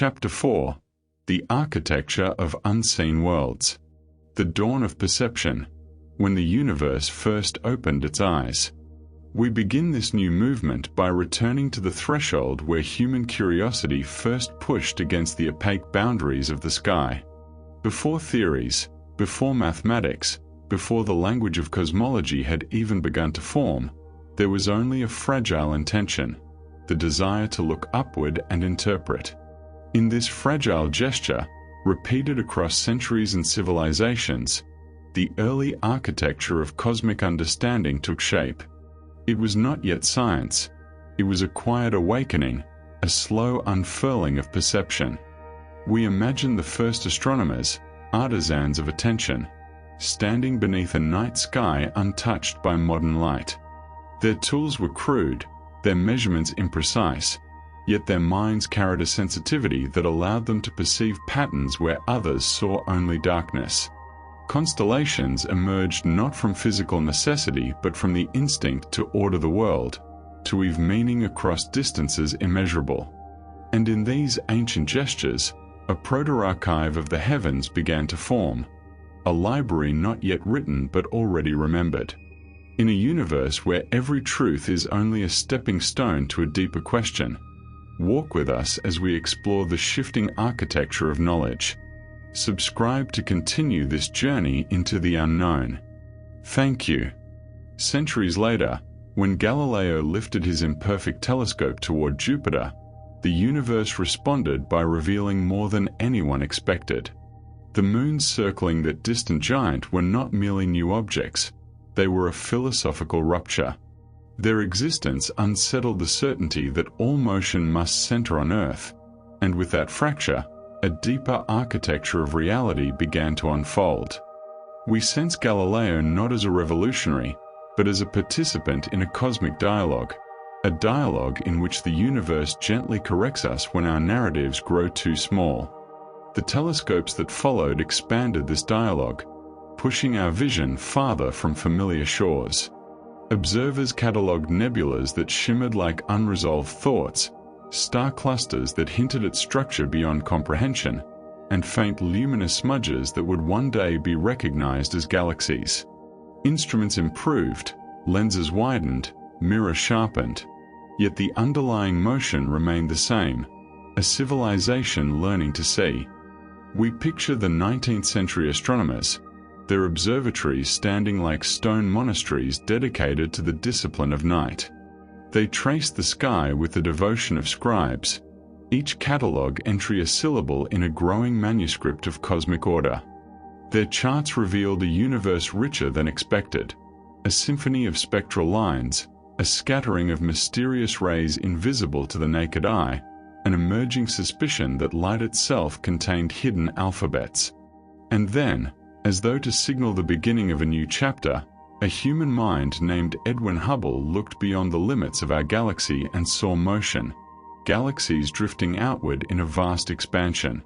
Chapter 4: The Architecture of Unseen Worlds. The Dawn of Perception, when the universe first opened its eyes. We begin this new movement by returning to the threshold where human curiosity first pushed against the opaque boundaries of the sky. Before theories, before mathematics, before the language of cosmology had even begun to form, there was only a fragile intention, the desire to look upward and interpret. In this fragile gesture, repeated across centuries and civilizations, the early architecture of cosmic understanding took shape. It was not yet science. It was a quiet awakening, a slow unfurling of perception. We imagine the first astronomers, artisans of attention, standing beneath a night sky untouched by modern light. Their tools were crude, their measurements imprecise, yet their minds carried a sensitivity that allowed them to perceive patterns where others saw only darkness. Constellations emerged not from physical necessity but from the instinct to order the world, to weave meaning across distances immeasurable. And in these ancient gestures, a proto-archive of the heavens began to form, a library not yet written but already remembered. In a universe where every truth is only a stepping stone to a deeper question, walk with us as we explore the shifting architecture of knowledge. Subscribe to continue this journey into the unknown. Thank you. Centuries later, when Galileo lifted his imperfect telescope toward Jupiter, the universe responded by revealing more than anyone expected. The moons circling that distant giant were not merely new objects, they were a philosophical rupture. Their existence unsettled the certainty that all motion must center on Earth, and with that fracture, a deeper architecture of reality began to unfold. We sense Galileo not as a revolutionary, but as a participant in a cosmic dialogue, a dialogue in which the universe gently corrects us when our narratives grow too small. The telescopes that followed expanded this dialogue, pushing our vision farther from familiar shores. Observers catalogued nebulas that shimmered like unresolved thoughts, star clusters that hinted at structure beyond comprehension, and faint luminous smudges that would one day be recognized as galaxies. Instruments improved, lenses widened, mirrors sharpened, yet the underlying motion remained the same, a civilization learning to see. We picture the 19th century astronomers, their observatories standing like stone monasteries dedicated to the discipline of night. They traced the sky with the devotion of scribes, each catalogue entry a syllable in a growing manuscript of cosmic order. Their charts revealed a universe richer than expected, a symphony of spectral lines, a scattering of mysterious rays invisible to the naked eye, an emerging suspicion that light itself contained hidden alphabets. And then, as though to signal the beginning of a new chapter, a human mind named Edwin Hubble looked beyond the limits of our galaxy and saw motion, galaxies drifting outward in a vast expansion.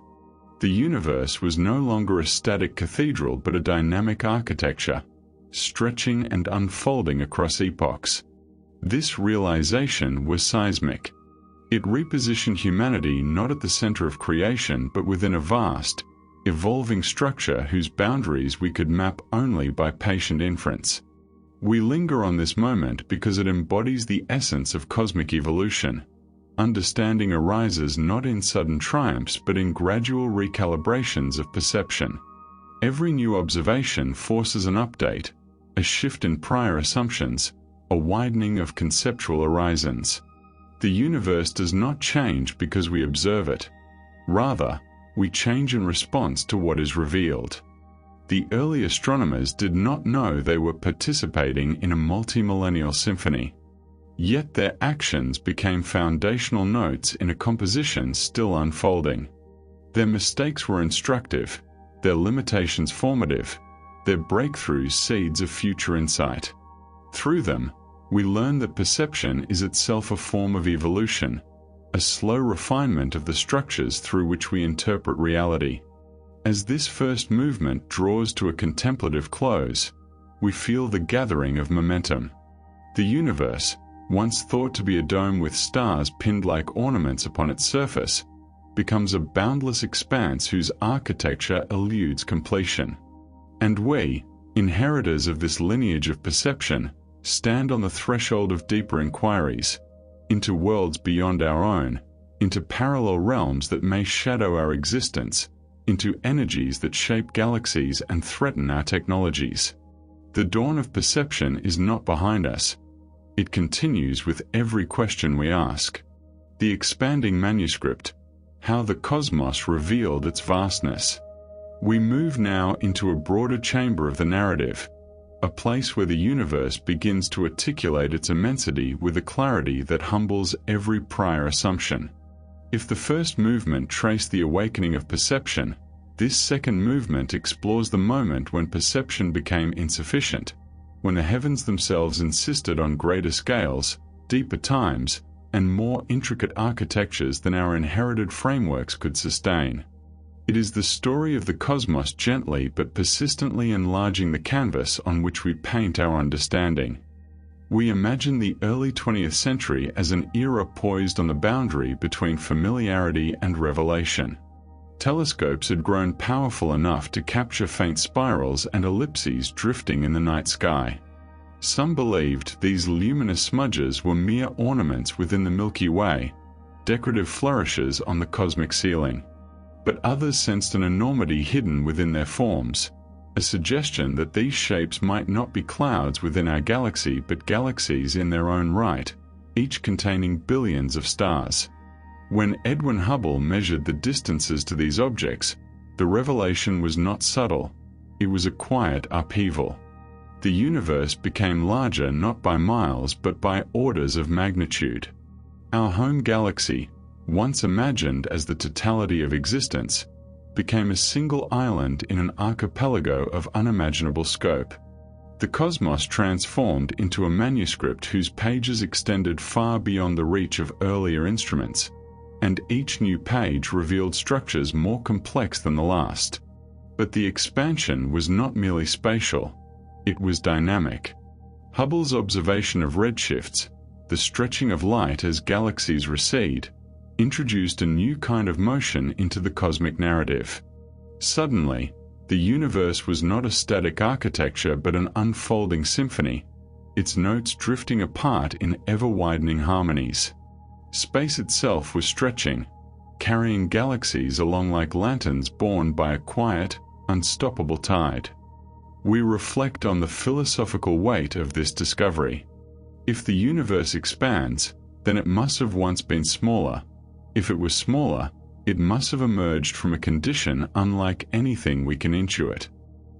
The universe was no longer a static cathedral but a dynamic architecture, stretching and unfolding across epochs. This realization was seismic. It repositioned humanity not at the center of creation but within a vast, evolving structure whose boundaries we could map only by patient inference. We linger on this moment because it embodies the essence of cosmic evolution. Understanding arises not in sudden triumphs but in gradual recalibrations of perception. Every new observation forces an update, a shift in prior assumptions, a widening of conceptual horizons. The universe does not change because we observe it. Rather, we change in response to what is revealed. The early astronomers did not know they were participating in a multi-millennial symphony. Yet their actions became foundational notes in a composition still unfolding. Their mistakes were instructive, their limitations formative, their breakthroughs seeds of future insight. Through them, we learn that perception is itself a form of evolution, a slow refinement of the structures through which we interpret reality. As this first movement draws to a contemplative close, we feel the gathering of momentum. The universe, once thought to be a dome with stars pinned like ornaments upon its surface, becomes a boundless expanse whose architecture eludes completion. And we, inheritors of this lineage of perception, stand on the threshold of deeper inquiries, into worlds beyond our own, into parallel realms that may shadow our existence, into energies that shape galaxies and threaten our technologies. The dawn of perception is not behind us. It continues with every question we ask. The expanding manuscript, how the cosmos revealed its vastness. We move now into a broader chamber of the narrative, a place where the universe begins to articulate its immensity with a clarity that humbles every prior assumption. If the first movement traced the awakening of perception, this second movement explores the moment when perception became insufficient, when the heavens themselves insisted on greater scales, deeper times, and more intricate architectures than our inherited frameworks could sustain. It is the story of the cosmos gently but persistently enlarging the canvas on which we paint our understanding. We imagine the early 20th century as an era poised on the boundary between familiarity and revelation. Telescopes had grown powerful enough to capture faint spirals and ellipses drifting in the night sky. Some believed these luminous smudges were mere ornaments within the Milky Way, decorative flourishes on the cosmic ceiling. But others sensed an enormity hidden within their forms, a suggestion that these shapes might not be clouds within our galaxy but galaxies in their own right, each containing billions of stars. When Edwin Hubble measured the distances to these objects, the revelation was not subtle, it was a quiet upheaval. The universe became larger not by miles but by orders of magnitude. Our home galaxy, once imagined as the totality of existence, became a single island in an archipelago of unimaginable scope. The cosmos transformed into a manuscript whose pages extended far beyond the reach of earlier instruments, and each new page revealed structures more complex than the last. But the expansion was not merely spatial, it was dynamic. Hubble's observation of redshifts, the stretching of light as galaxies recede, introduced a new kind of motion into the cosmic narrative. Suddenly, the universe was not a static architecture but an unfolding symphony, its notes drifting apart in ever-widening harmonies. Space itself was stretching, carrying galaxies along like lanterns borne by a quiet, unstoppable tide. We reflect on the philosophical weight of this discovery. If the universe expands, then it must have once been smaller. If it was smaller, it must have emerged from a condition unlike anything we can intuit.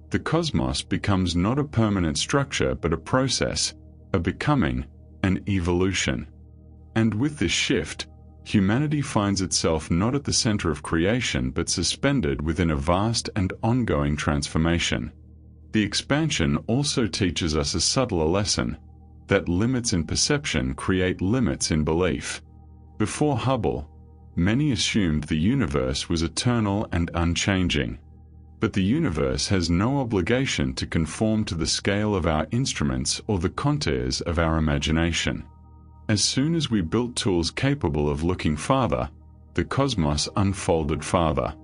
The cosmos becomes not a permanent structure but a process, a becoming, an evolution. And with this shift, humanity finds itself not at the center of creation but suspended within a vast and ongoing transformation. The expansion also teaches us a subtler lesson, that limits in perception create limits in belief. Before Hubble, many assumed the universe was eternal and unchanging. But the universe has no obligation to conform to the scale of our instruments or the contours of our imagination. As soon as we built tools capable of looking farther, the cosmos unfolded farther.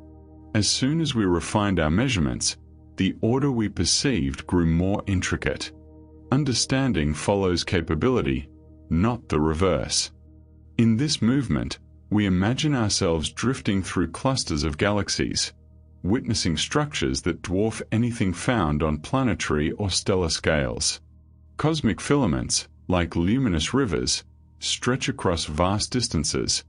As soon as we refined our measurements, the order we perceived grew more intricate. Understanding follows capability, not the reverse. In this movement, we imagine ourselves drifting through clusters of galaxies, witnessing structures that dwarf anything found on planetary or stellar scales. Cosmic filaments, like luminous rivers, stretch across vast distances,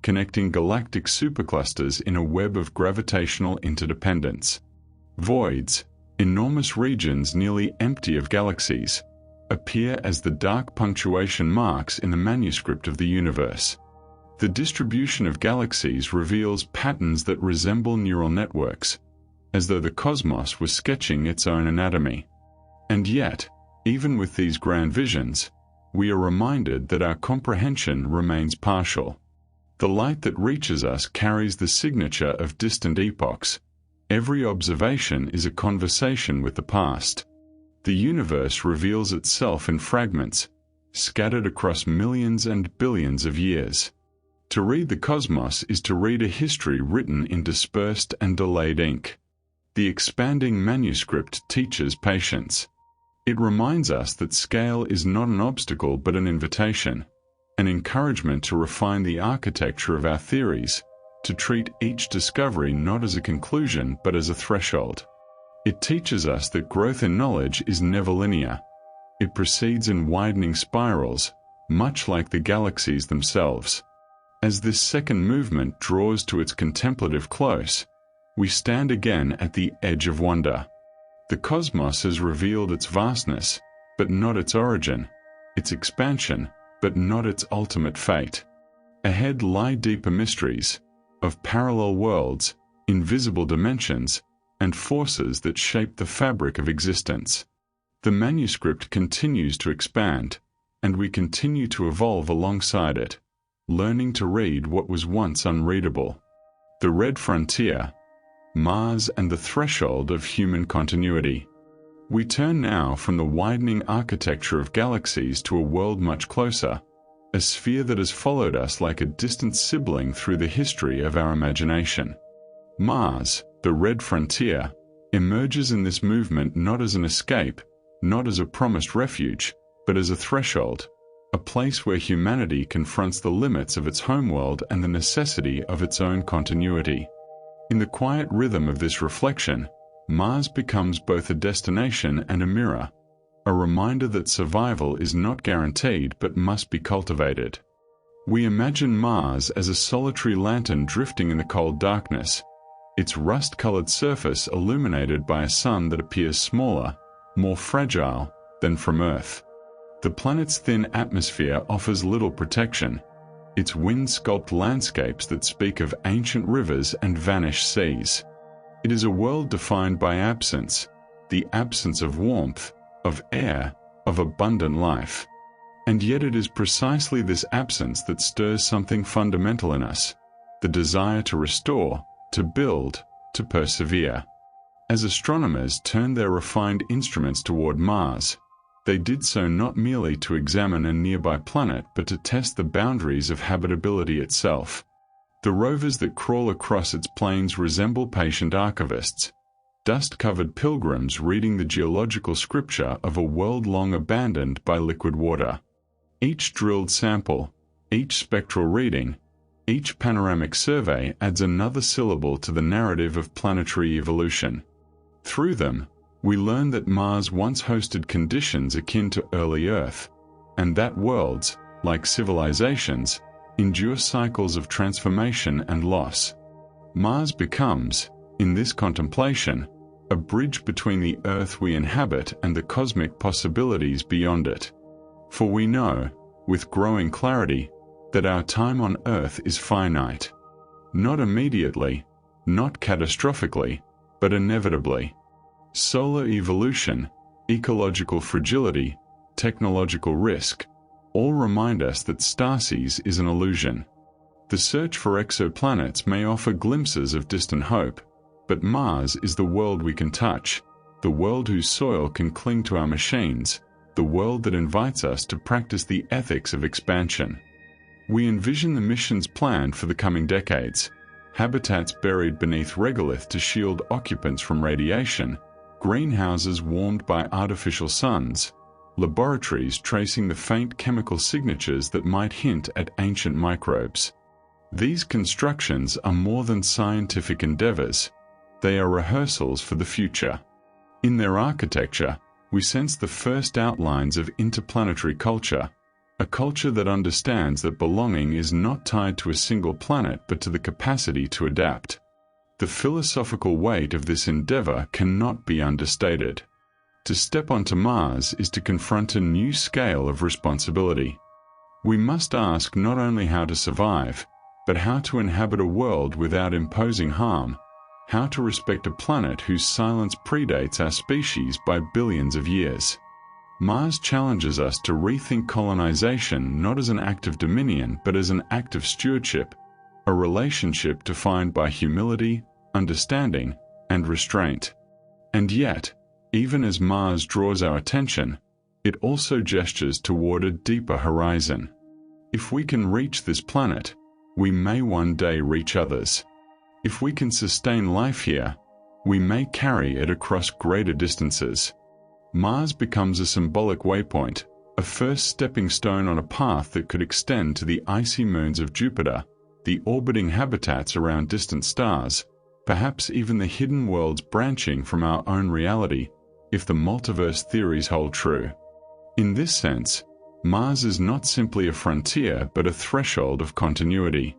connecting galactic superclusters in a web of gravitational interdependence. Voids, enormous regions nearly empty of galaxies, appear as the dark punctuation marks in the manuscript of the universe. The distribution of galaxies reveals patterns that resemble neural networks, as though the cosmos was sketching its own anatomy. And yet, even with these grand visions, we are reminded that our comprehension remains partial. The light that reaches us carries the signature of distant epochs. Every observation is a conversation with the past. The universe reveals itself in fragments, scattered across millions and billions of years. To read the cosmos is to read a history written in dispersed and delayed ink. The expanding manuscript teaches patience. It reminds us that scale is not an obstacle but an invitation, an encouragement to refine the architecture of our theories, to treat each discovery not as a conclusion but as a threshold. It teaches us that growth in knowledge is never linear. It proceeds in widening spirals, much like the galaxies themselves. As this second movement draws to its contemplative close, we stand again at the edge of wonder. The cosmos has revealed its vastness, but not its origin, its expansion, but not its ultimate fate. Ahead lie deeper mysteries, of parallel worlds, invisible dimensions, and forces that shape the fabric of existence. The manuscript continues to expand, and we continue to evolve alongside it, learning to read what was once unreadable. The Red Frontier, Mars and the threshold of human continuity. We turn now from the widening architecture of galaxies to a world much closer, a sphere that has followed us like a distant sibling through the history of our imagination. Mars, the Red Frontier, emerges in this movement not as an escape, not as a promised refuge, but as a threshold, a place where humanity confronts the limits of its homeworld and the necessity of its own continuity. In the quiet rhythm of this reflection, Mars becomes both a destination and a mirror, a reminder that survival is not guaranteed but must be cultivated. We imagine Mars as a solitary lantern drifting in the cold darkness, its rust-colored surface illuminated by a sun that appears smaller, more fragile than from Earth. The planet's thin atmosphere offers little protection, its wind-sculpted landscapes that speak of ancient rivers and vanished seas. It is a world defined by absence, the absence of warmth, of air, of abundant life. And yet it is precisely this absence that stirs something fundamental in us, the desire to restore, to build, to persevere. As astronomers turned their refined instruments toward Mars, they did so not merely to examine a nearby planet but to test the boundaries of habitability itself. The rovers that crawl across its plains resemble patient archivists, dust-covered pilgrims reading the geological scripture of a world long abandoned by liquid water. Each drilled sample, each spectral reading, each panoramic survey adds another syllable to the narrative of planetary evolution. Through them, we learn that Mars once hosted conditions akin to early Earth, and that worlds, like civilizations, endure cycles of transformation and loss. Mars becomes, in this contemplation, a bridge between the Earth we inhabit and the cosmic possibilities beyond it. For we know, with growing clarity, that our time on Earth is finite. Not immediately, not catastrophically, but inevitably. Solar evolution, ecological fragility, technological risk, all remind us that stasis is an illusion. The search for exoplanets may offer glimpses of distant hope, but Mars is the world we can touch, the world whose soil can cling to our machines, the world that invites us to practice the ethics of expansion. We envision the missions planned for the coming decades, habitats buried beneath regolith to shield occupants from radiation, greenhouses warmed by artificial suns, laboratories tracing the faint chemical signatures that might hint at ancient microbes. These constructions are more than scientific endeavors. They are rehearsals for the future. In their architecture, we sense the first outlines of interplanetary culture, a culture that understands that belonging is not tied to a single planet but to the capacity to adapt. The philosophical weight of this endeavor cannot be understated. To step onto Mars is to confront a new scale of responsibility. We must ask not only how to survive, but how to inhabit a world without imposing harm, how to respect a planet whose silence predates our species by billions of years. Mars challenges us to rethink colonization not as an act of dominion but as an act of stewardship, a relationship defined by humility, understanding, and restraint. And yet, even as Mars draws our attention, it also gestures toward a deeper horizon. If we can reach this planet, we may one day reach others. If we can sustain life here, we may carry it across greater distances. Mars becomes a symbolic waypoint, a first stepping stone on a path that could extend to the icy moons of Jupiter, the orbiting habitats around distant stars, perhaps even the hidden worlds branching from our own reality, if the multiverse theories hold true. In this sense, Mars is not simply a frontier but a threshold of continuity.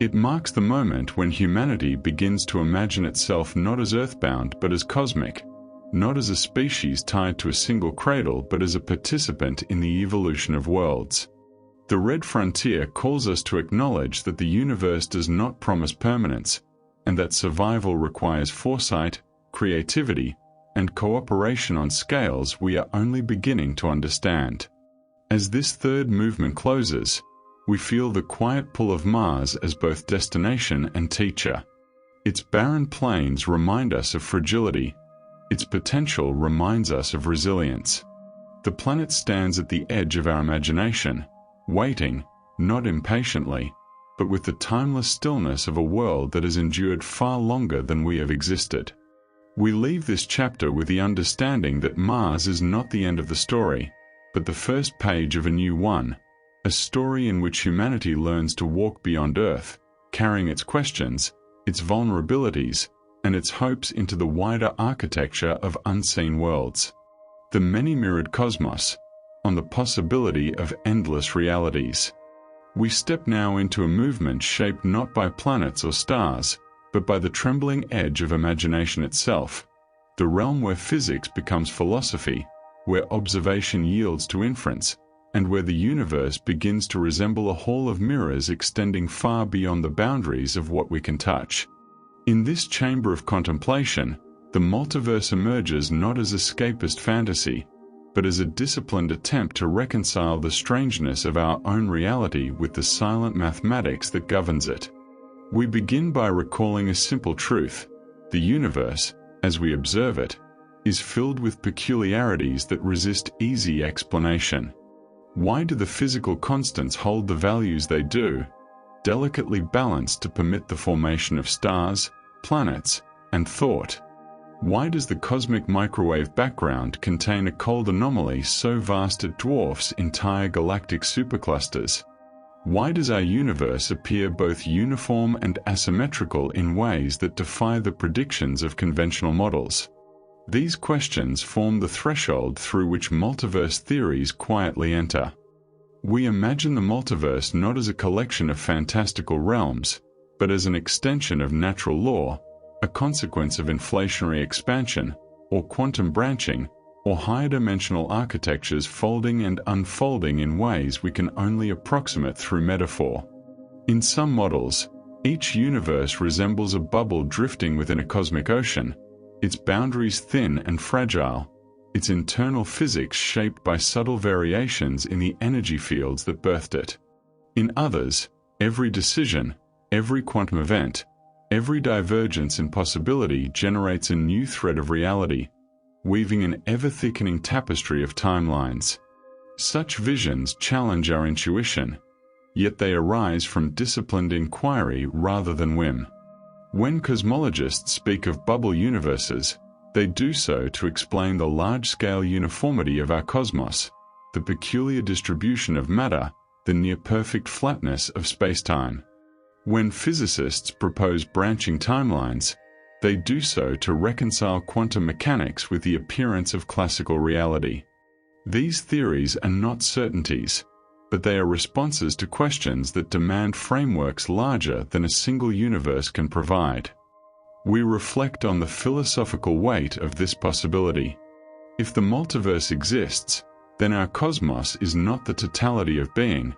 It marks the moment when humanity begins to imagine itself not as earthbound but as cosmic, not as a species tied to a single cradle but as a participant in the evolution of worlds. The red frontier calls us to acknowledge that the universe does not promise permanence, and that survival requires foresight, creativity, and cooperation on scales we are only beginning to understand. As this third movement closes, we feel the quiet pull of Mars as both destination and teacher. Its barren plains remind us of fragility. Its potential reminds us of resilience. The planet stands at the edge of our imagination, waiting, not impatiently, but with the timeless stillness of a world that has endured far longer than we have existed. We leave this chapter with the understanding that Mars is not the end of the story, but the first page of a new one, a story in which humanity learns to walk beyond Earth, carrying its questions, its vulnerabilities, and its hopes into the wider architecture of unseen worlds. The many-mirrored cosmos, on the possibility of endless realities. We step now into a movement shaped not by planets or stars, but by the trembling edge of imagination itself, the realm where physics becomes philosophy, where observation yields to inference, and where the universe begins to resemble a hall of mirrors extending far beyond the boundaries of what we can touch. In this chamber of contemplation, the multiverse emerges not as escapist fantasy, but as a disciplined attempt to reconcile the strangeness of our own reality with the silent mathematics that governs it. We begin by recalling a simple truth: the universe, as we observe it, is filled with peculiarities that resist easy explanation. Why do the physical constants hold the values they do, delicately balanced to permit the formation of stars, planets, and thought? Why does the cosmic microwave background contain a cold anomaly so vast it dwarfs entire galactic superclusters? Why does our universe appear both uniform and asymmetrical in ways that defy the predictions of conventional models? These questions form the threshold through which multiverse theories quietly enter. We imagine the multiverse not as a collection of fantastical realms, but as an extension of natural law, a consequence of inflationary expansion, or quantum branching, or higher dimensional architectures folding and unfolding in ways we can only approximate through metaphor. In some models, each universe resembles a bubble drifting within a cosmic ocean, its boundaries thin and fragile, its internal physics shaped by subtle variations in the energy fields that birthed it. In others, every decision, every quantum event, every divergence in possibility generates a new thread of reality, weaving an ever-thickening tapestry of timelines. Such visions challenge our intuition, yet they arise from disciplined inquiry rather than whim. When cosmologists speak of bubble universes, they do so to explain the large-scale uniformity of our cosmos, the peculiar distribution of matter, the near-perfect flatness of spacetime. When physicists propose branching timelines, they do so to reconcile quantum mechanics with the appearance of classical reality. These theories are not certainties, but they are responses to questions that demand frameworks larger than a single universe can provide. We reflect on the philosophical weight of this possibility. If the multiverse exists, then our cosmos is not the totality of being,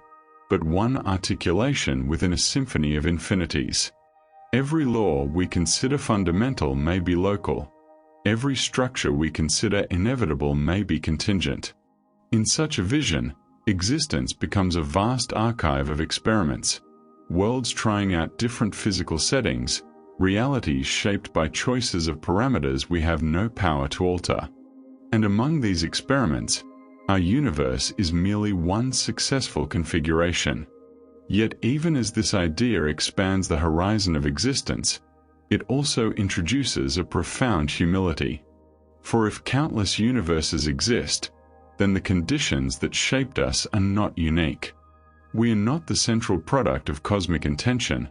but one articulation within a symphony of infinities. Every law we consider fundamental may be local. Every structure we consider inevitable may be contingent. In such a vision, existence becomes a vast archive of experiments, worlds trying out different physical settings, realities shaped by choices of parameters we have no power to alter. And among these experiments, our universe is merely one successful configuration. Yet even as this idea expands the horizon of existence, it also introduces a profound humility. For if countless universes exist, then the conditions that shaped us are not unique. We are not the central product of cosmic intention,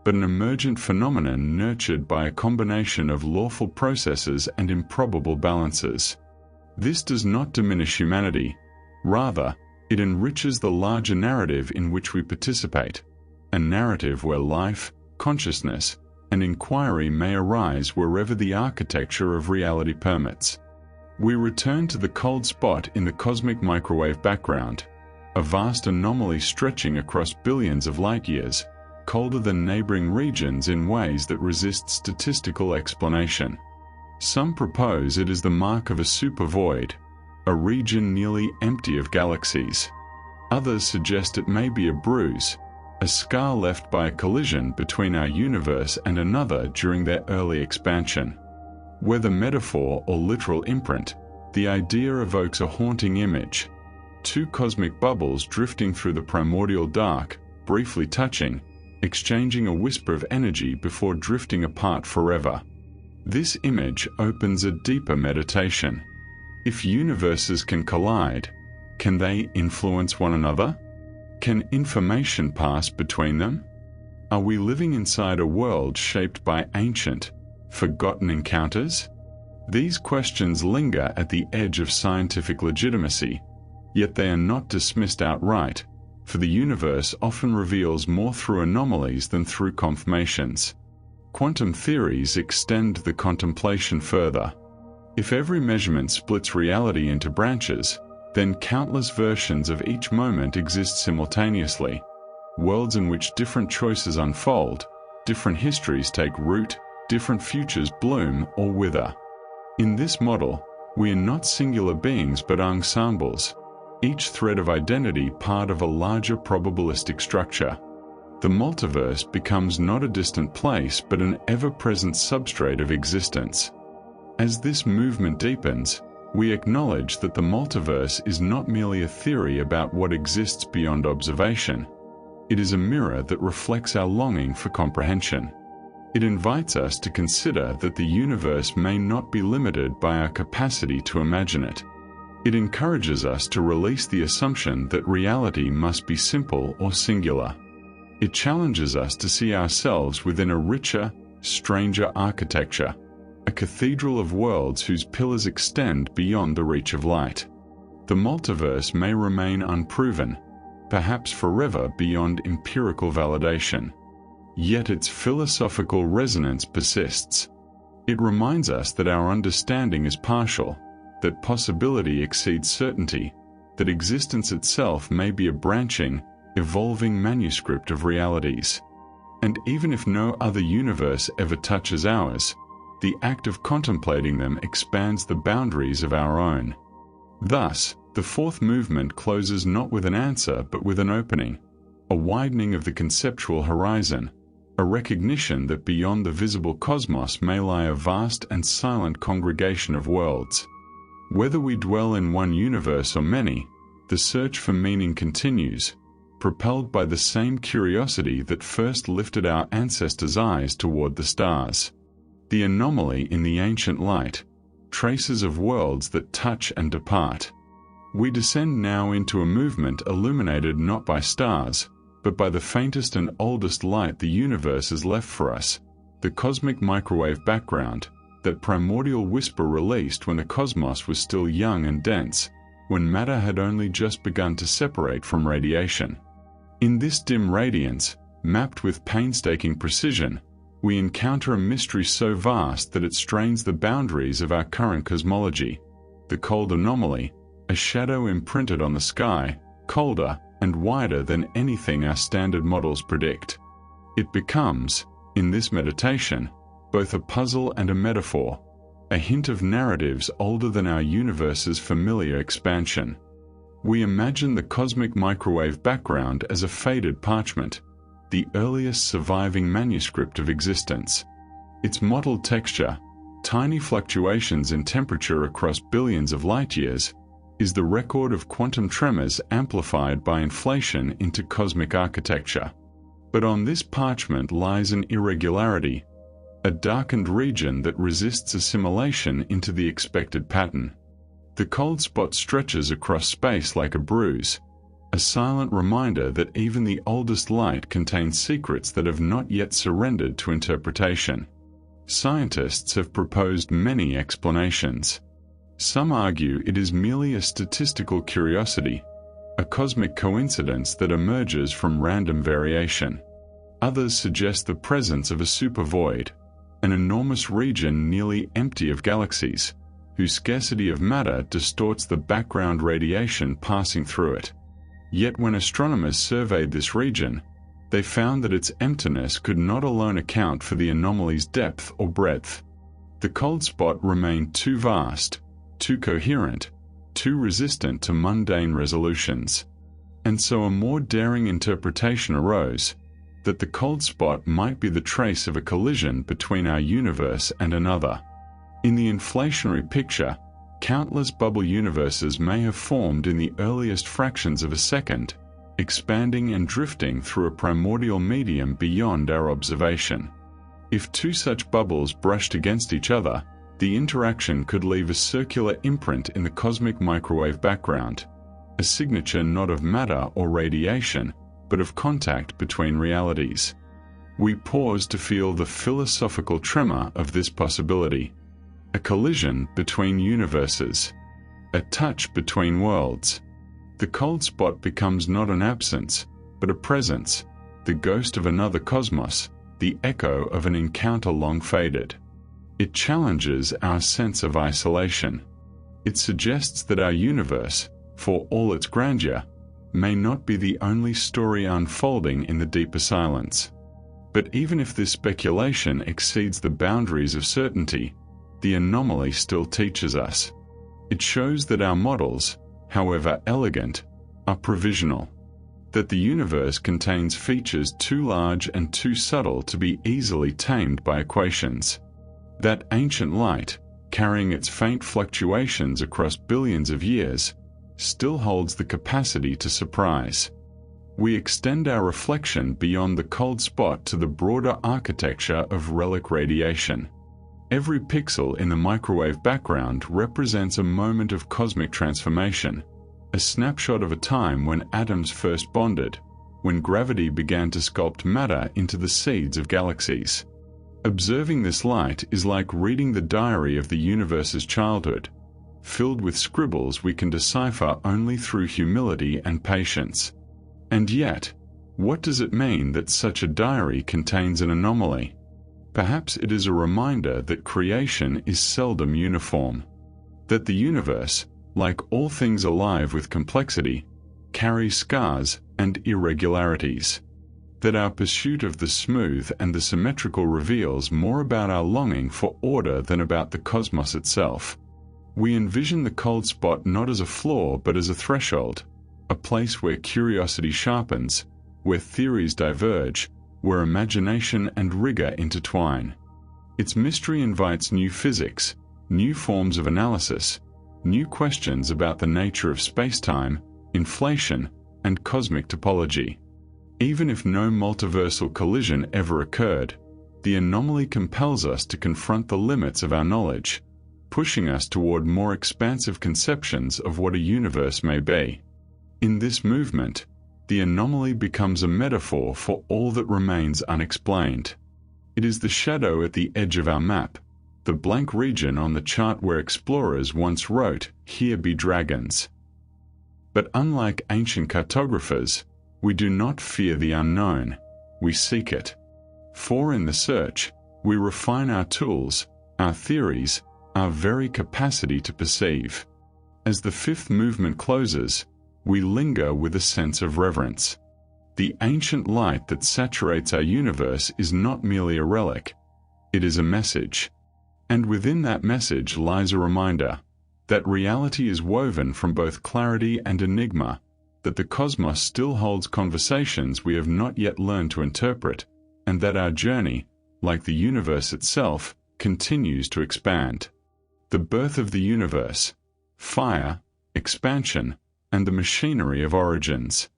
but an emergent phenomenon nurtured by a combination of lawful processes and improbable balances. This does not diminish humanity. Rather, it enriches the larger narrative in which we participate, a narrative where life, consciousness, and inquiry may arise wherever the architecture of reality permits. We return to the cold spot in the cosmic microwave background, a vast anomaly stretching across billions of light-years, colder than neighboring regions in ways that resist statistical explanation. Some propose it is the mark of a supervoid, a region nearly empty of galaxies. Others suggest it may be a bruise, a scar left by a collision between our universe and another during their early expansion. Whether metaphor or literal imprint, the idea evokes a haunting image. Two cosmic bubbles drifting through the primordial dark, briefly touching, exchanging a whisper of energy before drifting apart forever. This image opens a deeper meditation. If universes can collide, can they influence one another? Can information pass between them? Are we living inside a world shaped by ancient, forgotten encounters? These questions linger at the edge of scientific legitimacy, yet they are not dismissed outright, for the universe often reveals more through anomalies than through confirmations. Quantum theories extend the contemplation further. If every measurement splits reality into branches, then countless versions of each moment exist simultaneously, worlds in which different choices unfold, different histories take root, different futures bloom or wither. In this model, we are not singular beings but ensembles, each thread of identity part of a larger probabilistic structure. The multiverse becomes not a distant place but an ever-present substrate of existence. As this movement deepens, we acknowledge that the multiverse is not merely a theory about what exists beyond observation. It is a mirror that reflects our longing for comprehension. It invites us to consider that the universe may not be limited by our capacity to imagine it. It encourages us to release the assumption that reality must be simple or singular. It challenges us to see ourselves within a richer, stranger architecture, a cathedral of worlds whose pillars extend beyond the reach of light. The multiverse may remain unproven, perhaps forever beyond empirical validation. Yet its philosophical resonance persists. It reminds us that our understanding is partial, that possibility exceeds certainty, that existence itself may be a branching, evolving manuscript of realities. And even if no other universe ever touches ours, the act of contemplating them expands the boundaries of our own. Thus, the fourth movement closes not with an answer but with an opening, a widening of the conceptual horizon, a recognition that beyond the visible cosmos may lie a vast and silent congregation of worlds. Whether we dwell in one universe or many, the search for meaning continues, propelled by the same curiosity that first lifted our ancestors' eyes toward the stars. The anomaly in the ancient light, traces of worlds that touch and depart. We descend now into a movement illuminated not by stars, but by the faintest and oldest light the universe has left for us, the cosmic microwave background, that primordial whisper released when the cosmos was still young and dense, when matter had only just begun to separate from radiation. In this dim radiance, mapped with painstaking precision, we encounter a mystery so vast that it strains the boundaries of our current cosmology. The cold anomaly, a shadow imprinted on the sky, colder and wider than anything our standard models predict. It becomes, in this meditation, both a puzzle and a metaphor, a hint of narratives older than our universe's familiar expansion. We imagine the cosmic microwave background as a faded parchment, the earliest surviving manuscript of existence. Its mottled texture, tiny fluctuations in temperature across billions of light-years, is the record of quantum tremors amplified by inflation into cosmic architecture. But on this parchment lies an irregularity, a darkened region that resists assimilation into the expected pattern. The cold spot stretches across space like a bruise, a silent reminder that even the oldest light contains secrets that have not yet surrendered to interpretation. Scientists have proposed many explanations. Some argue it is merely a statistical curiosity, a cosmic coincidence that emerges from random variation. Others suggest the presence of a supervoid, an enormous region nearly empty of galaxies, whose scarcity of matter distorts the background radiation passing through it. Yet when astronomers surveyed this region, they found that its emptiness could not alone account for the anomaly's depth or breadth. The cold spot remained too vast, too coherent, too resistant to mundane resolutions. And so a more daring interpretation arose, that the cold spot might be the trace of a collision between our universe and another. In the inflationary picture, countless bubble universes may have formed in the earliest fractions of a second, expanding and drifting through a primordial medium beyond our observation. If two such bubbles brushed against each other, the interaction could leave a circular imprint in the cosmic microwave background, a signature not of matter or radiation, but of contact between realities. We pause to feel the philosophical tremor of this possibility. A collision between universes, a touch between worlds. The cold spot becomes not an absence, but a presence, the ghost of another cosmos, the echo of an encounter long faded. It challenges our sense of isolation. It suggests that our universe, for all its grandeur, may not be the only story unfolding in the deeper silence. But even if this speculation exceeds the boundaries of certainty, the anomaly still teaches us. It shows that our models, however elegant, are provisional, that the universe contains features too large and too subtle to be easily tamed by equations. That ancient light, carrying its faint fluctuations across billions of years, still holds the capacity to surprise. We extend our reflection beyond the cold spot to the broader architecture of relic radiation. Every pixel in the microwave background represents a moment of cosmic transformation, a snapshot of a time when atoms first bonded, when gravity began to sculpt matter into the seeds of galaxies. Observing this light is like reading the diary of the universe's childhood, filled with scribbles we can decipher only through humility and patience. And yet, what does it mean that such a diary contains an anomaly? Perhaps it is a reminder that creation is seldom uniform, that the universe, like all things alive with complexity, carries scars and irregularities, that our pursuit of the smooth and the symmetrical reveals more about our longing for order than about the cosmos itself. We envision the cold spot not as a flaw but as a threshold, a place where curiosity sharpens, where theories diverge, where imagination and rigor intertwine. Its mystery invites new physics, new forms of analysis, new questions about the nature of spacetime, inflation, and cosmic topology. Even if no multiversal collision ever occurred, the anomaly compels us to confront the limits of our knowledge, pushing us toward more expansive conceptions of what a universe may be. In this movement, the anomaly becomes a metaphor for all that remains unexplained. It is the shadow at the edge of our map, the blank region on the chart where explorers once wrote, "Here be dragons." But unlike ancient cartographers, we do not fear the unknown, we seek it. For in the search, we refine our tools, our theories, our very capacity to perceive. As the fifth movement closes, we linger with a sense of reverence. The ancient light that saturates our universe is not merely a relic, it is a message. And within that message lies a reminder that reality is woven from both clarity and enigma, that the cosmos still holds conversations we have not yet learned to interpret, and that our journey, like the universe itself, continues to expand. The birth of the universe, fire, expansion, and the machinery of origins.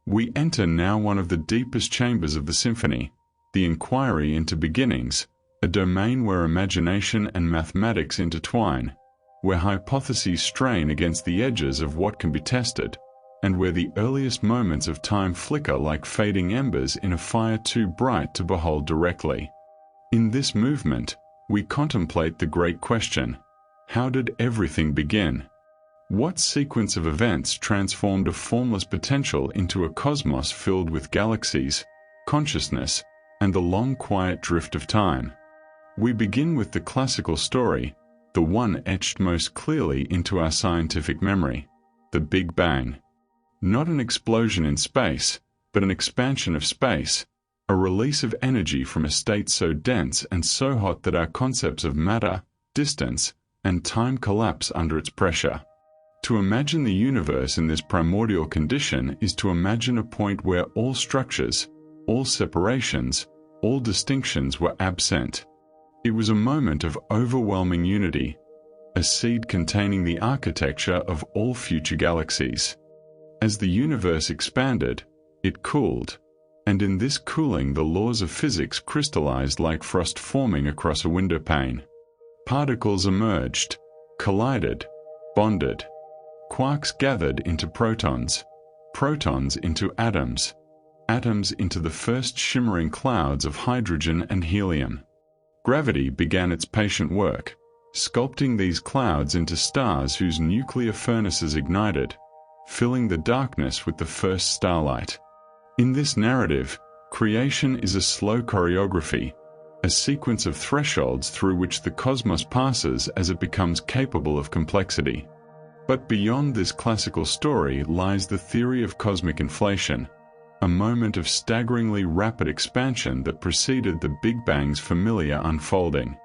We enter now one of the deepest chambers of the symphony, the inquiry into beginnings, a domain where imagination and mathematics intertwine, where hypotheses strain against the edges of what can be tested, and where the earliest moments of time flicker like fading embers in a fire too bright to behold directly. In this movement, we contemplate the great question: how did everything begin? What sequence of events transformed a formless potential into a cosmos filled with galaxies, consciousness, and the long quiet drift of time? We begin with the classical story, the one etched most clearly into our scientific memory, the Big Bang. Not an explosion in space, but an expansion of space, a release of energy from a state so dense and so hot that our concepts of matter, distance, and time collapse under its pressure. To imagine the universe in this primordial condition is to imagine a point where all structures, all separations, all distinctions were absent. It was a moment of overwhelming unity, a seed containing the architecture of all future galaxies. As the universe expanded, it cooled, and in this cooling the laws of physics crystallized like frost forming across a windowpane. Particles emerged, collided, bonded. Quarks gathered into protons, protons into atoms, atoms into the first shimmering clouds of hydrogen and helium. Gravity began its patient work, sculpting these clouds into stars whose nuclear furnaces ignited, filling the darkness with the first starlight. In this narrative, creation is a slow choreography, a sequence of thresholds through which the cosmos passes as it becomes capable of complexity. But beyond this classical story lies the theory of cosmic inflation, a moment of staggeringly rapid expansion that preceded the Big Bang's familiar unfolding.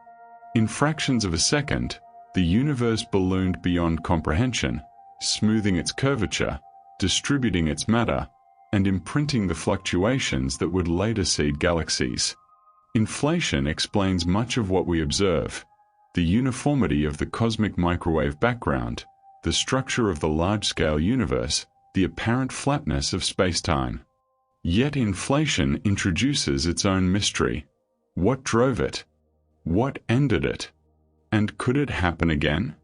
In fractions of a second, the universe ballooned beyond comprehension, smoothing its curvature, distributing its matter, and imprinting the fluctuations that would later seed galaxies. Inflation explains much of what we observe: the uniformity of the cosmic microwave background, the structure of the large-scale universe, the apparent flatness of spacetime. Yet inflation introduces its own mystery. What drove it? What ended it? And could it happen again?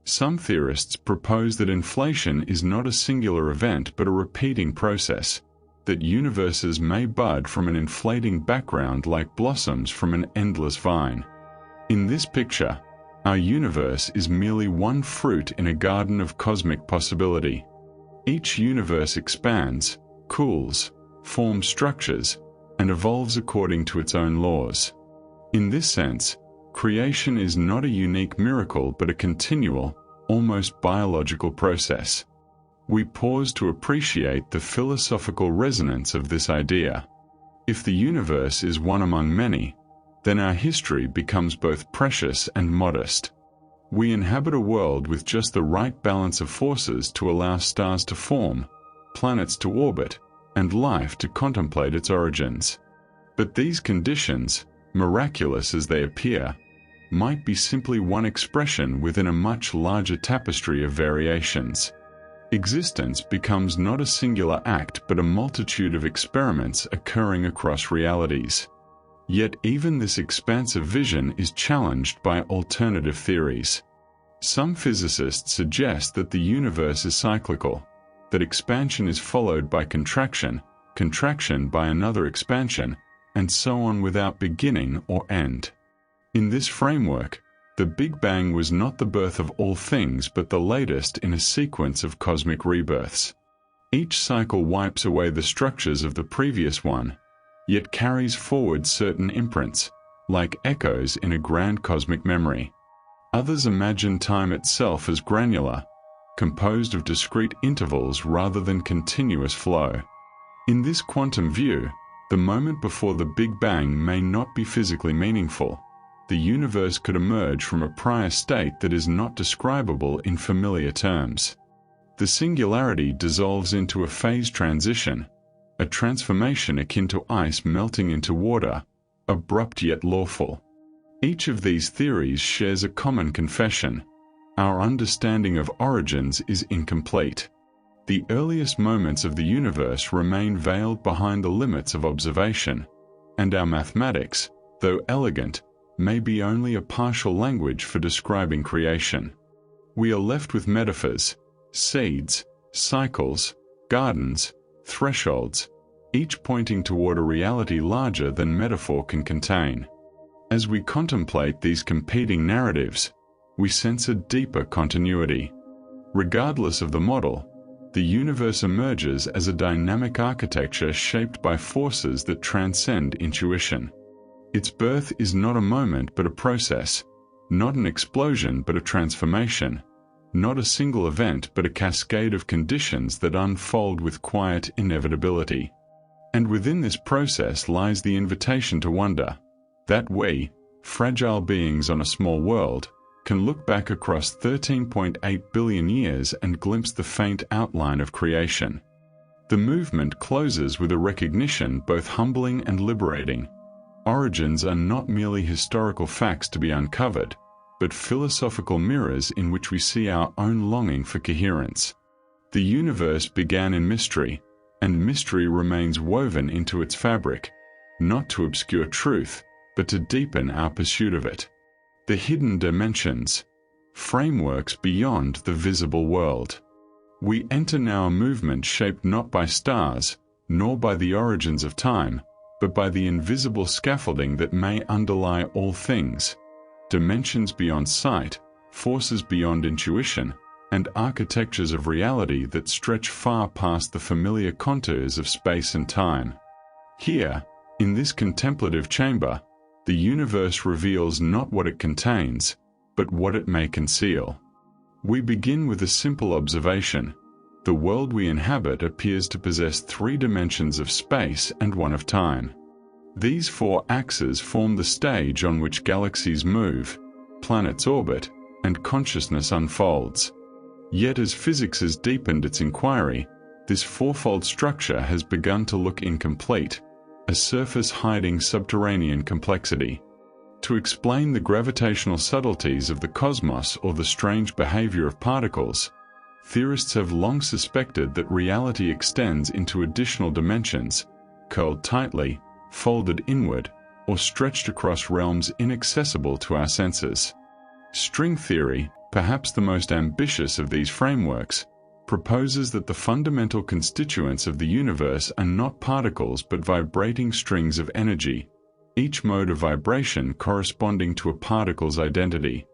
Some theorists propose that inflation is not a singular event but a repeating process, that universes may bud from an inflating background like blossoms from an endless vine. In this picture, our universe is merely one fruit in a garden of cosmic possibility. Each universe expands, cools, forms structures, and evolves according to its own laws. In this sense, creation is not a unique miracle but a continual, almost biological process. We pause to appreciate the philosophical resonance of this idea. If the universe is one among many, then our history becomes both precious and modest. We inhabit a world with just the right balance of forces to allow stars to form, planets to orbit, and life to contemplate its origins. But these conditions, miraculous as they appear, might be simply one expression within a much larger tapestry of variations. Existence becomes not a singular act but a multitude of experiments occurring across realities. Yet even this expansive vision is challenged by alternative theories. Some physicists suggest that the universe is cyclical, that expansion is followed by contraction, contraction by another expansion, and so on without beginning or end. In this framework, the Big Bang was not the birth of all things but the latest in a sequence of cosmic rebirths. Each cycle wipes away the structures of the previous one, yet carries forward certain imprints, like echoes in a grand cosmic memory. Others imagine time itself as granular, composed of discrete intervals rather than continuous flow. In this quantum view, the moment before the Big Bang may not be physically meaningful. The universe could emerge from a prior state that is not describable in familiar terms. The singularity dissolves into a phase transition, a transformation akin to ice melting into water, abrupt yet lawful. Each of these theories shares a common confession. our understanding of origins is incomplete. The earliest moments of the universe remain veiled behind the limits of observation, and our mathematics, though elegant, may be only a partial language for describing creation. We are left with metaphors, seeds, cycles, gardens, thresholds, each pointing toward a reality larger than metaphor can contain. As we contemplate these competing narratives, we sense a deeper continuity. Regardless of the model, the universe emerges as a dynamic architecture shaped by forces that transcend intuition. Its birth is not a moment but a process, not an explosion but a transformation, not a single event but a cascade of conditions that unfold with quiet inevitability. And within this process lies the invitation to wonder, that we, fragile beings on a small world, can look back across 13.8 billion years and glimpse the faint outline of creation. The movement closes with a recognition both humbling and liberating. Origins are not merely historical facts to be uncovered, but philosophical mirrors in which we see our own longing for coherence. The universe began in mystery, and mystery remains woven into its fabric, not to obscure truth, but to deepen our pursuit of it. The hidden dimensions, frameworks beyond the visible world. We enter now a movement shaped not by stars, nor by the origins of time, but by the invisible scaffolding that may underlie all things. Dimensions beyond sight, forces beyond intuition, and architectures of reality that stretch far past the familiar contours of space and time. Here, in this contemplative chamber, the universe reveals not what it contains, but what it may conceal. We begin with a simple observation. The world we inhabit appears to possess 3 dimensions of space and 1 of time. These 4 axes form the stage on which galaxies move, planets orbit, and consciousness unfolds. Yet as physics has deepened its inquiry, this fourfold structure has begun to look incomplete, a surface hiding subterranean complexity. To explain the gravitational subtleties of the cosmos or the strange behavior of particles, theorists have long suspected that reality extends into additional dimensions, curled tightly, folded inward, or stretched across realms inaccessible to our senses. String theory, perhaps the most ambitious of these frameworks, proposes that the fundamental constituents of the universe are not particles but vibrating strings of energy, each mode of vibration corresponding to a particle's identity.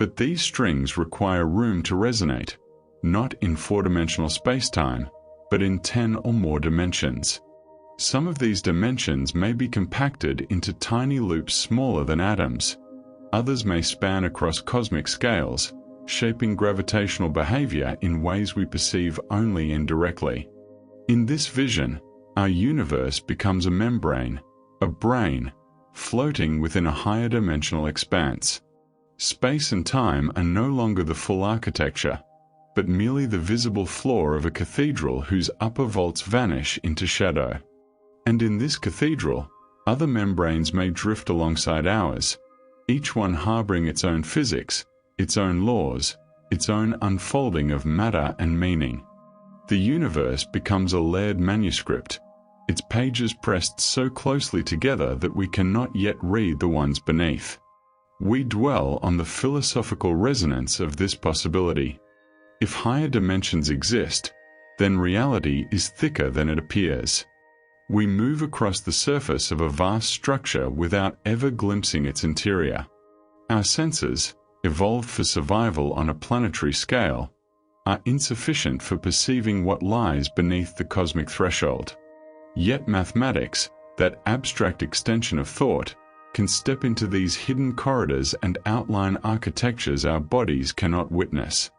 But these strings require room to resonate, not in 4-dimensional spacetime, but in 10 or more dimensions. Some of these dimensions may be compacted into tiny loops smaller than atoms. Others may span across cosmic scales, shaping gravitational behavior in ways we perceive only indirectly. In this vision, our universe becomes a membrane, a brain, floating within a higher dimensional expanse. Space and time are no longer the full architecture, but merely the visible floor of a cathedral whose upper vaults vanish into shadow. And in this cathedral, other membranes may drift alongside ours, each one harboring its own physics, its own laws, its own unfolding of matter and meaning. The universe becomes a layered manuscript, its pages pressed so closely together that we cannot yet read the ones beneath. We dwell on the philosophical resonance of this possibility. If higher dimensions exist, then reality is thicker than it appears. We move across the surface of a vast structure without ever glimpsing its interior. Our senses, evolved for survival on a planetary scale, are insufficient for perceiving what lies beneath the cosmic threshold. Yet mathematics, that abstract extension of thought, can step into these hidden corridors and outline architectures our bodies cannot witness.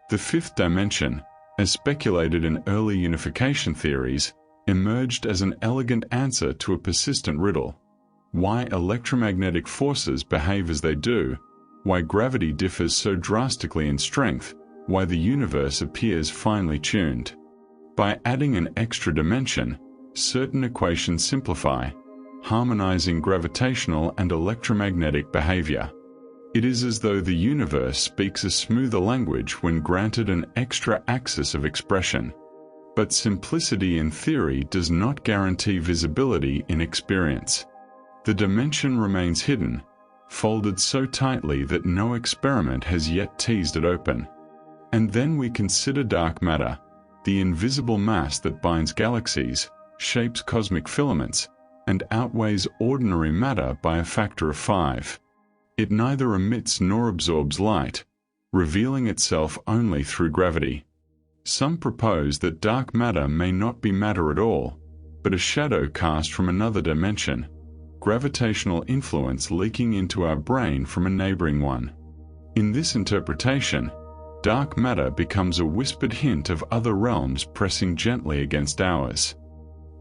The 5th dimension, as speculated in early unification theories, emerged as an elegant answer to a persistent riddle: why electromagnetic forces behave as they do, why gravity differs so drastically in strength, why the universe appears finely tuned. By adding an extra dimension, certain equations simplify, harmonizing gravitational and electromagnetic behavior. It is as though the universe speaks a smoother language when granted an extra axis of expression. But simplicity in theory does not guarantee visibility in experience. The dimension remains hidden, folded so tightly that no experiment has yet teased it open. And then we consider dark matter, the invisible mass that binds galaxies, shapes cosmic filaments, and outweighs ordinary matter by a factor of 5. It neither emits nor absorbs light, revealing itself only through gravity. Some propose that dark matter may not be matter at all, but a shadow cast from another dimension, gravitational influence leaking into our brain from a neighboring one. In this interpretation, dark matter becomes a whispered hint of other realms pressing gently against ours.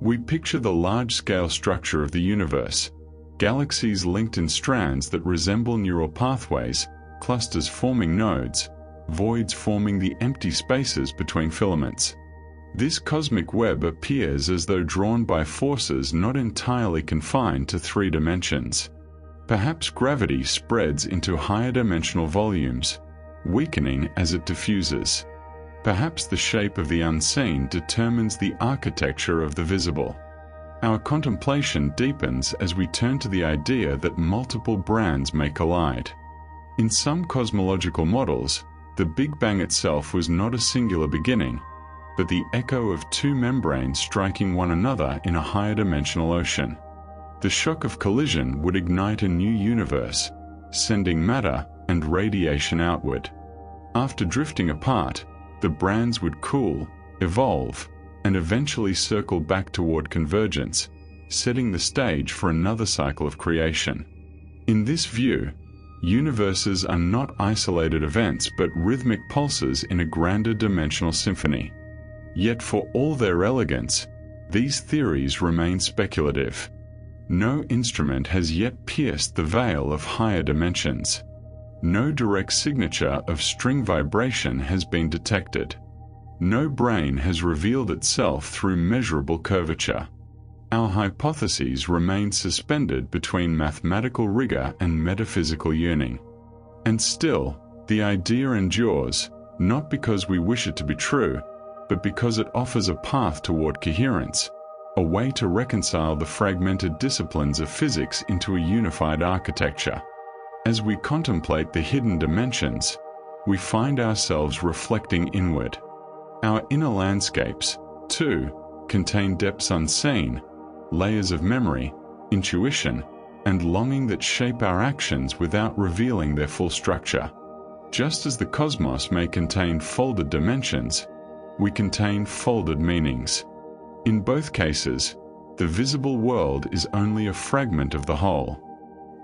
We picture the large-scale structure of the universe, galaxies linked in strands that resemble neural pathways, clusters forming nodes, voids forming the empty spaces between filaments. This cosmic web appears as though drawn by forces not entirely confined to 3 dimensions. Perhaps gravity spreads into higher dimensional volumes, weakening as it diffuses. Perhaps the shape of the unseen determines the architecture of the visible. Our contemplation deepens as we turn to the idea that multiple brands may collide. In some cosmological models, the Big Bang itself was not a singular beginning, but the echo of 2 membranes striking one another in a higher dimensional ocean. The shock of collision would ignite a new universe, sending matter and radiation outward. After drifting apart, the brands would cool, evolve, and eventually circle back toward convergence, setting the stage for another cycle of creation. In this view, universes are not isolated events but rhythmic pulses in a grander dimensional symphony. Yet for all their elegance, these theories remain speculative. No instrument has yet pierced the veil of higher dimensions. No direct signature of string vibration has been detected. No brain has revealed itself through measurable curvature. Our hypotheses remain suspended between mathematical rigor and metaphysical yearning. And still, the idea endures, not because we wish it to be true, but because it offers a path toward coherence, a way to reconcile the fragmented disciplines of physics into a unified architecture. As we contemplate the hidden dimensions, we find ourselves reflecting inward. Our inner landscapes, too, contain depths unseen, layers of memory, intuition, and longing that shape our actions without revealing their full structure. Just as the cosmos may contain folded dimensions, we contain folded meanings. In both cases, the visible world is only a fragment of the whole.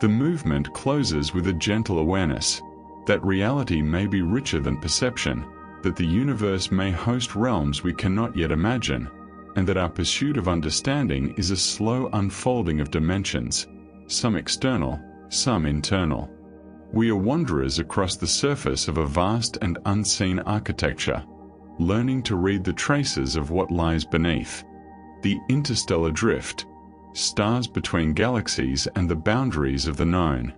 The movement closes with a gentle awareness that reality may be richer than perception, that the universe may host realms we cannot yet imagine, and that our pursuit of understanding is a slow unfolding of dimensions, some external, some internal. We are wanderers across the surface of a vast and unseen architecture, learning to read the traces of what lies beneath. The interstellar drift, stars between galaxies and the boundaries of the known.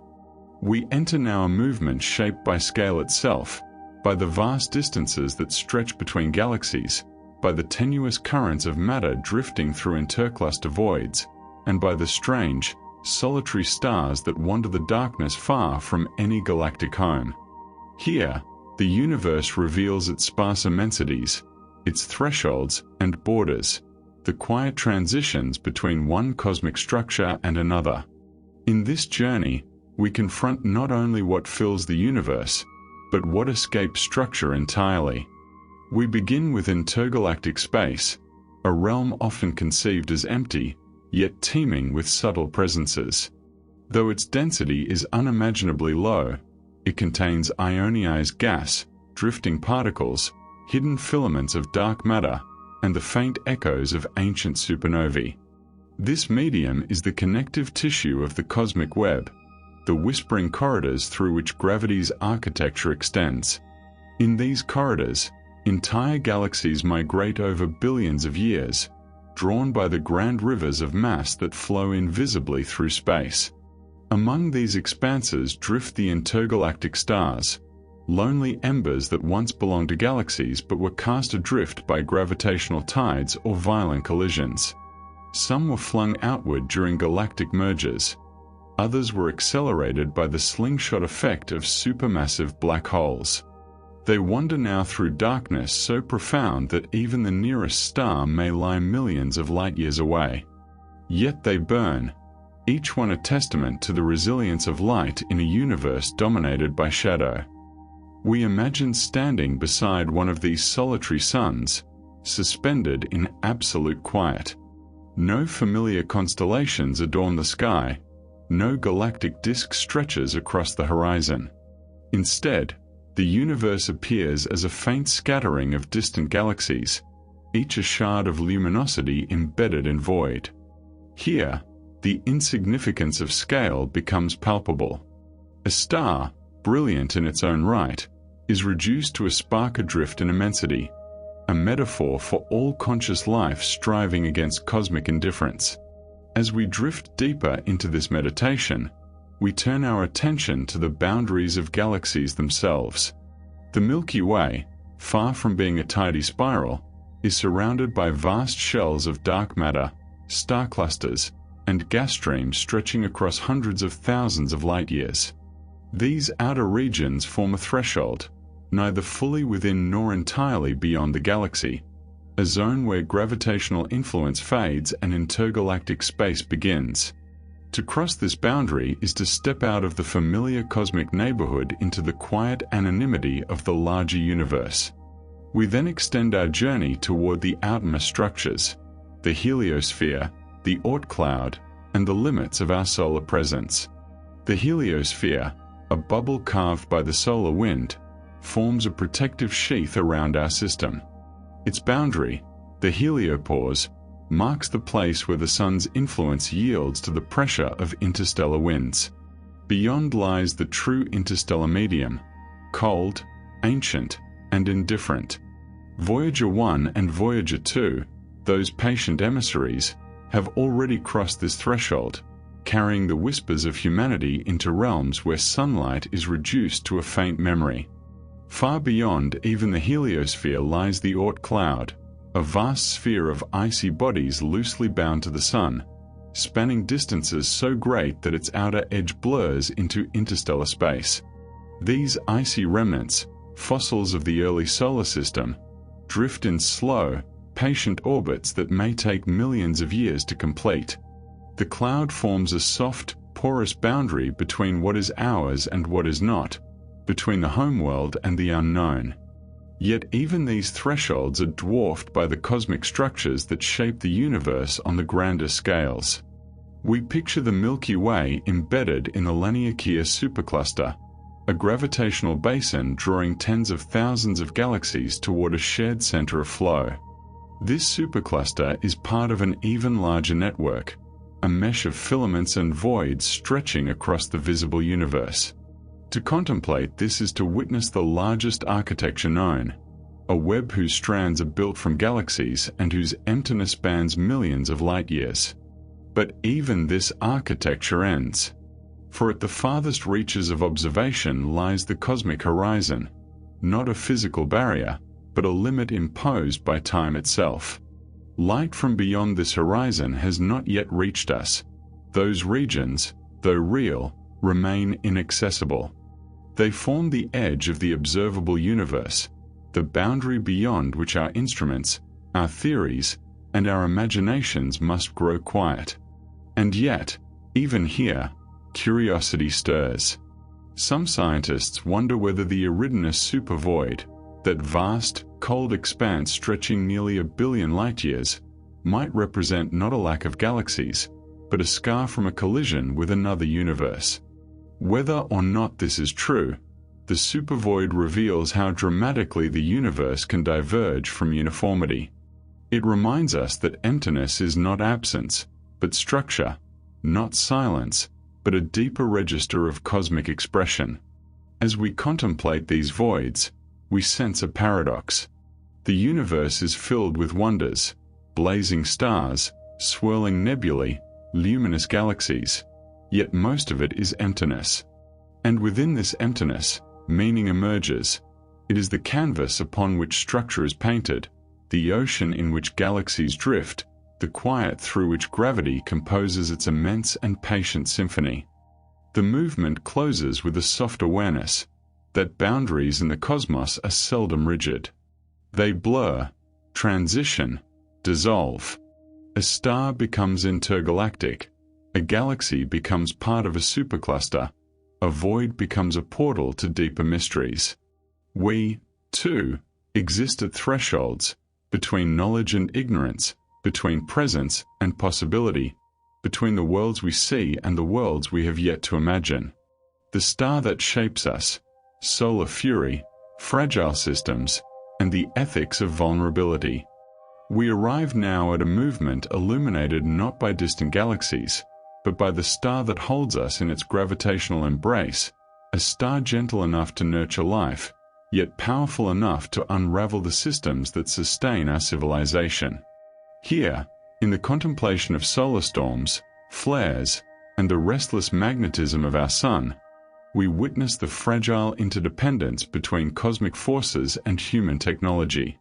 We enter now a movement shaped by scale itself, by the vast distances that stretch between galaxies, by the tenuous currents of matter drifting through intercluster voids, and by the strange, solitary stars that wander the darkness far from any galactic home. Here, the universe reveals its sparse immensities, its thresholds and borders, the quiet transitions between one cosmic structure and another. In this journey, we confront not only what fills the universe, but what escapes structure entirely. We begin with intergalactic space, a realm often conceived as empty, yet teeming with subtle presences. Though its density is unimaginably low, it contains ionized gas, drifting particles, hidden filaments of dark matter, and the faint echoes of ancient supernovae. This medium is the connective tissue of the cosmic web, the whispering corridors through which gravity's architecture extends. In these corridors, entire galaxies migrate over billions of years, drawn by the grand rivers of mass that flow invisibly through space. Among these expanses drift the intergalactic stars, lonely embers that once belonged to galaxies but were cast adrift by gravitational tides or violent collisions. Some were flung outward during galactic mergers. Others were accelerated by the slingshot effect of supermassive black holes. They wander now through darkness so profound that even the nearest star may lie millions of light-years away. Yet they burn, each one a testament to the resilience of light in a universe dominated by shadow. We imagine standing beside one of these solitary suns, suspended in absolute quiet. No familiar constellations adorn the sky, no galactic disk stretches across the horizon. Instead, the universe appears as a faint scattering of distant galaxies, each a shard of luminosity embedded in void. Here, the insignificance of scale becomes palpable. A star, brilliant in its own right, is reduced to a spark adrift in immensity, a metaphor for all conscious life striving against cosmic indifference. As we drift deeper into this meditation, we turn our attention to the boundaries of galaxies themselves. The Milky Way, far from being a tidy spiral, is surrounded by vast shells of dark matter, star clusters, and gas streams stretching across hundreds of thousands of light-years. These outer regions form a threshold, neither fully within nor entirely beyond the galaxy, a zone where gravitational influence fades and intergalactic space begins. To cross this boundary is to step out of the familiar cosmic neighborhood into the quiet anonymity of the larger universe. We then extend our journey toward the outermost structures, the heliosphere, the Oort cloud, and the limits of our solar presence. The heliosphere, a bubble carved by the solar wind, forms a protective sheath around our system. Its boundary, the heliopause, marks the place where the sun's influence yields to the pressure of interstellar winds. Beyond lies the true interstellar medium, cold, ancient, and indifferent. Voyager 1 and Voyager 2, those patient emissaries, have already crossed this threshold, carrying the whispers of humanity into realms where sunlight is reduced to a faint memory. Far beyond even the heliosphere lies the Oort cloud, a vast sphere of icy bodies loosely bound to the sun, spanning distances so great that its outer edge blurs into interstellar space. These icy remnants, fossils of the early solar system, drift in slow, patient orbits that may take millions of years to complete. The cloud forms a soft, porous boundary between what is ours and what is not, between the homeworld and the unknown. Yet even these thresholds are dwarfed by the cosmic structures that shape the universe on the grander scales. We picture the Milky Way embedded in the Laniakea supercluster, a gravitational basin drawing tens of thousands of galaxies toward a shared center of flow. This supercluster is part of an even larger network, a mesh of filaments and voids stretching across the visible universe. To contemplate this is to witness the largest architecture known, a web whose strands are built from galaxies and whose emptiness spans millions of light-years. But even this architecture ends. For at the farthest reaches of observation lies the cosmic horizon, not a physical barrier, but a limit imposed by time itself. Light from beyond this horizon has not yet reached us. Those regions, though real, remain inaccessible. They form the edge of the observable universe, the boundary beyond which our instruments, our theories, and our imaginations must grow quiet. And yet, even here, curiosity stirs. Some scientists wonder whether the Eridanus supervoid, that vast, cold expanse stretching nearly 1 billion light-years, might represent not a lack of galaxies, but a scar from a collision with another universe. Whether or not this is true, the supervoid reveals how dramatically the universe can diverge from uniformity. It reminds us that emptiness is not absence, but structure, not silence, but a deeper register of cosmic expression. As we contemplate these voids, we sense a paradox. The universe is filled with wonders, blazing stars, swirling nebulae, luminous galaxies. yet most of it is emptiness. And within this emptiness, meaning emerges. It is the canvas upon which structure is painted, the ocean in which galaxies drift, the quiet through which gravity composes its immense and patient symphony. The movement closes with a soft awareness that boundaries in the cosmos are seldom rigid. They blur, transition, dissolve. A star becomes intergalactic, a galaxy becomes part of a supercluster, a void becomes a portal to deeper mysteries. We, too, exist at thresholds, between knowledge and ignorance, between presence and possibility, between the worlds we see and the worlds we have yet to imagine. The star that shapes us, solar fury, fragile systems, and the ethics of vulnerability. We arrive now at a movement illuminated not by distant galaxies, but by the star that holds us in its gravitational embrace, a star gentle enough to nurture life, yet powerful enough to unravel the systems that sustain our civilization. Here, in the contemplation of solar storms, flares, and the restless magnetism of our sun, we witness the fragile interdependence between cosmic forces and human technology.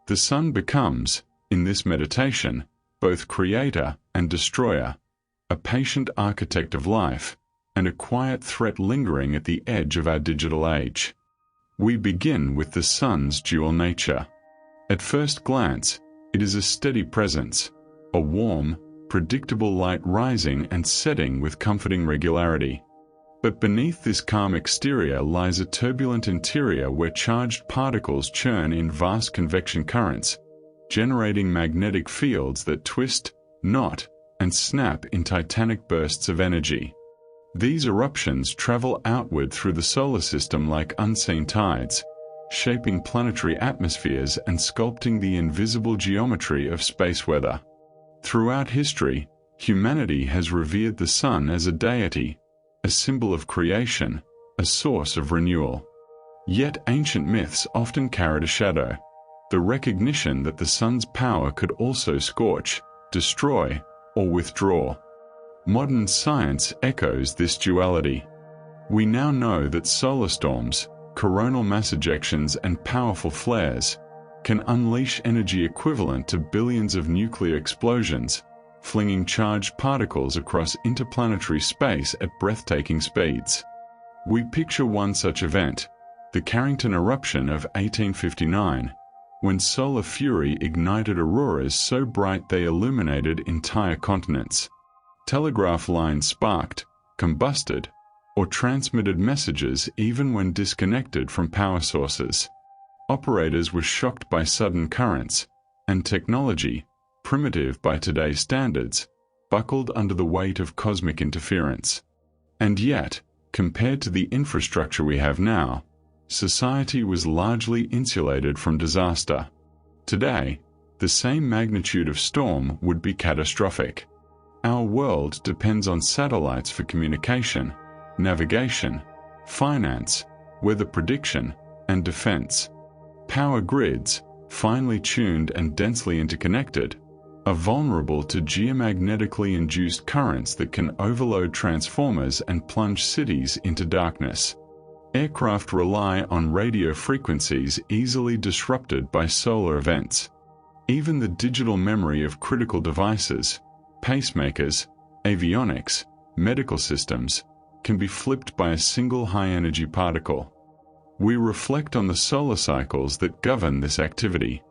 The sun becomes, in this meditation, both creator and destroyer, a patient architect of life, and a quiet threat lingering at the edge of our digital age. We begin with the sun's dual nature. At first glance, it is a steady presence, a warm, predictable light rising and setting with comforting regularity. But beneath this calm exterior lies a turbulent interior where charged particles churn in vast convection currents, generating magnetic fields that twist, knot, and snap in titanic bursts of energy. These eruptions travel outward through the solar system like unseen tides, shaping planetary atmospheres and sculpting the invisible geometry of space weather. Throughout history, humanity has revered the sun as a deity, a symbol of creation, a source of renewal. Yet ancient myths often carried a shadow, the recognition that the sun's power could also scorch, destroy, or withdraw. Modern science echoes this duality. We now know that solar storms, coronal mass ejections, and powerful flares can unleash energy equivalent to billions of nuclear explosions, flinging charged particles across interplanetary space at breathtaking speeds. We picture one such event, the Carrington eruption of 1859, when solar fury ignited auroras so bright they illuminated entire continents. Telegraph lines sparked, combusted, or transmitted messages even when disconnected from power sources. Operators were shocked by sudden currents, and technology, primitive by today's standards, buckled under the weight of cosmic interference. And yet, compared to the infrastructure we have now, society was largely insulated from disaster. Today, the same magnitude of storm would be catastrophic. Our world depends on satellites for communication, navigation, finance, weather prediction, and defense. Power grids, finely tuned and densely interconnected, are vulnerable to geomagnetically induced currents that can overload transformers and plunge cities into darkness. Aircraft rely on radio frequencies easily disrupted by solar events. Even the digital memory of critical devices, pacemakers, avionics, medical systems, can be flipped by a single high-energy particle. We reflect on the solar cycles that govern this activity.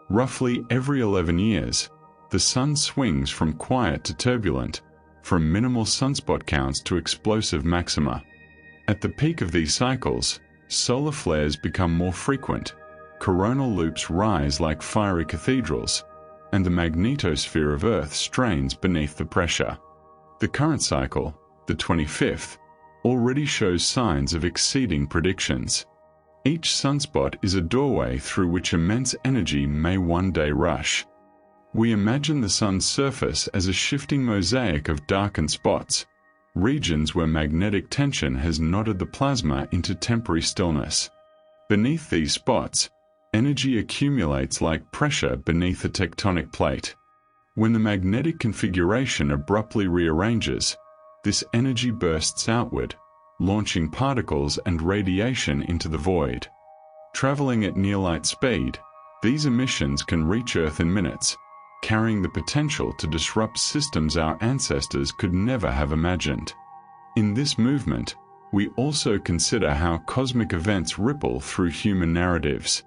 Roughly every 11 years, the sun swings from quiet to turbulent, from minimal sunspot counts to explosive maxima. At the peak of these cycles, solar flares become more frequent, coronal loops rise like fiery cathedrals, and the magnetosphere of Earth strains beneath the pressure. The current cycle, the 25th, already shows signs of exceeding predictions. Each sunspot is a doorway through which immense energy may one day rush. We imagine the sun's surface as a shifting mosaic of darkened spots, regions where magnetic tension has knotted the plasma into temporary stillness. Beneath these spots, energy accumulates like pressure beneath a tectonic plate. When the magnetic configuration abruptly rearranges, This energy bursts outward, launching particles and radiation into the void. Traveling at near-light speed, these emissions can reach Earth in minutes, carrying the potential to disrupt systems our ancestors could never have imagined. In this movement, we also consider how cosmic events ripple through human narratives.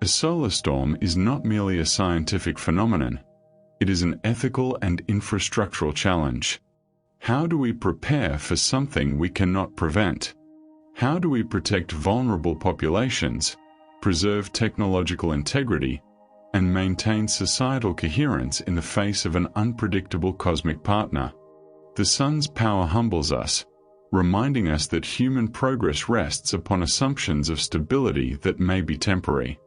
A solar storm is not merely a scientific phenomenon, it is an ethical and infrastructural challenge. How do we prepare for something we cannot prevent? How do we protect vulnerable populations, preserve technological integrity, and maintain societal coherence in the face of an unpredictable cosmic partner? The sun's power humbles us, reminding us that human progress rests upon assumptions of stability that may be temporary.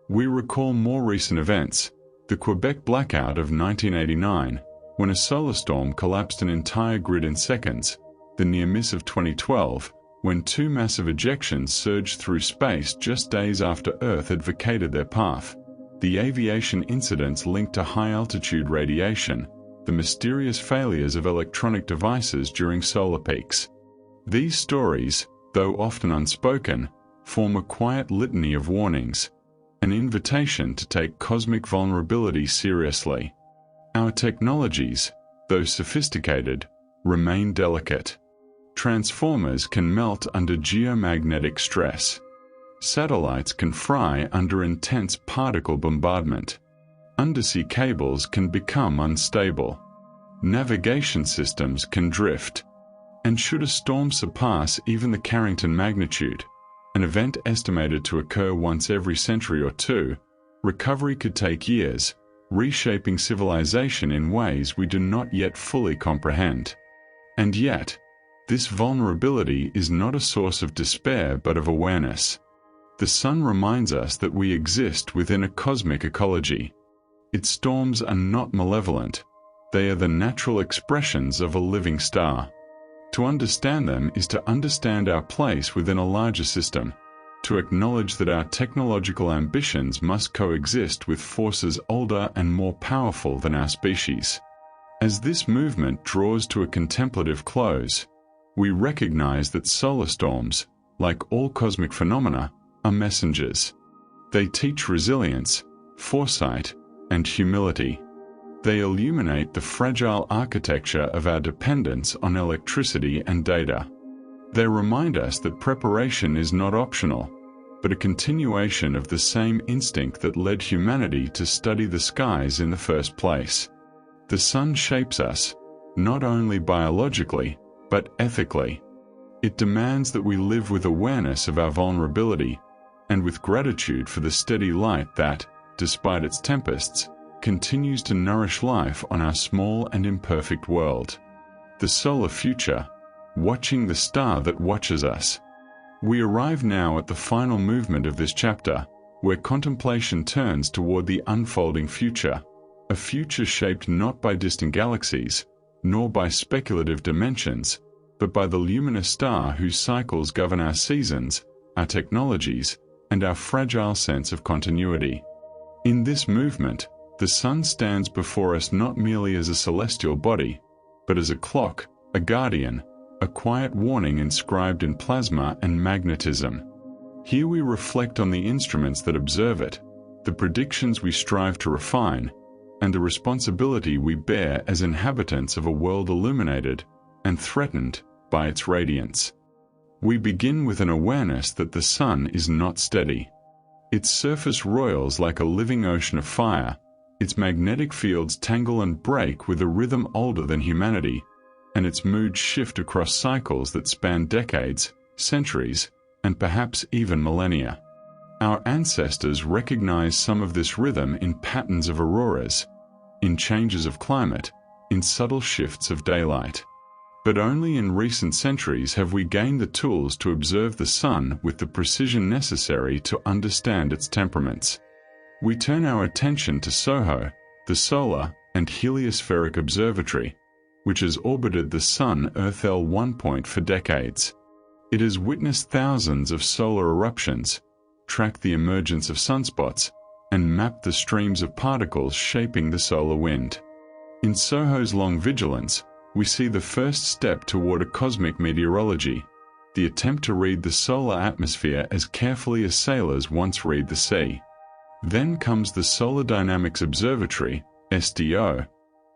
We recall more recent events, the Quebec blackout of 1989, when a solar storm collapsed an entire grid in seconds, the near miss of 2012, when two massive ejections surged through space just days after Earth had vacated their path, the aviation incidents linked to high-altitude radiation, the mysterious failures of electronic devices during solar peaks. These stories, though often unspoken, form a quiet litany of warnings, an invitation to take cosmic vulnerability seriously. Our technologies, though sophisticated, remain delicate. Transformers can melt under geomagnetic stress. Satellites can fry under intense particle bombardment. Undersea cables can become unstable. Navigation systems can drift. And should a storm surpass even the Carrington magnitude, an event estimated to occur once every century or two, recovery could take years, reshaping civilization in ways we do not yet fully comprehend. And yet, this vulnerability is not a source of despair but of awareness. The sun reminds us that we exist within a cosmic ecology. Its storms are not malevolent, they are the natural expressions of a living star. To understand them is to understand our place within a larger system, to acknowledge that our technological ambitions must coexist with forces older and more powerful than our species. As this movement draws to a contemplative close, we recognize that solar storms, like all cosmic phenomena, are messengers. They teach resilience, foresight, and humility. They illuminate the fragile architecture of our dependence on electricity and data. They remind us that preparation is not optional, but a continuation of the same instinct that led humanity to study the skies in the first place. The sun shapes us, not only biologically, but ethically. It demands that we live with awareness of our vulnerability, and with gratitude for the steady light that, despite its tempests, continues to nourish life on our small and imperfect world. The solar future, watching the star that watches us. We arrive now at the final movement of this chapter, where contemplation turns toward the unfolding future, a future shaped not by distant galaxies, nor by speculative dimensions, but by the luminous star whose cycles govern our seasons, our technologies, and our fragile sense of continuity. In this movement, the sun stands before us not merely as a celestial body, but as a clock, a guardian, a quiet warning inscribed in plasma and magnetism. Here we reflect on the instruments that observe it, the predictions we strive to refine, and the responsibility we bear as inhabitants of a world illuminated and threatened by its radiance. We begin with an awareness that the sun is not steady. Its surface roils like a living ocean of fire, its magnetic fields tangle and break with a rhythm older than humanity, and its moods shift across cycles that span decades, centuries, and perhaps even millennia. Our ancestors recognized some of this rhythm in patterns of auroras, in changes of climate, in subtle shifts of daylight. But only in recent centuries have we gained the tools to observe the sun with the precision necessary to understand its temperaments. We turn our attention to SOHO, the Solar and Heliospheric Observatory, which has orbited the Sun-Earth L1 point for decades. It has witnessed thousands of solar eruptions, tracked the emergence of sunspots, and mapped the streams of particles shaping the solar wind. In SOHO's long vigilance, we see the first step toward a cosmic meteorology, the attempt to read the solar atmosphere as carefully as sailors once read the sea. Then comes the Solar Dynamics Observatory, SDO,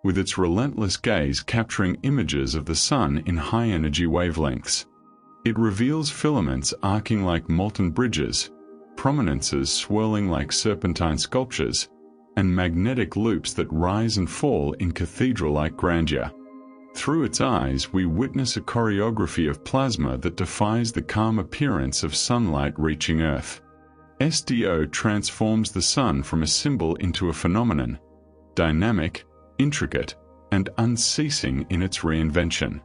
with its relentless gaze capturing images of the sun in high-energy wavelengths. It reveals filaments arcing like molten bridges, prominences swirling like serpentine sculptures, and magnetic loops that rise and fall in cathedral-like grandeur. Through its eyes, we witness a choreography of plasma that defies the calm appearance of sunlight reaching Earth. SDO transforms the sun from a symbol into a phenomenon, dynamic, intricate, and unceasing in its reinvention.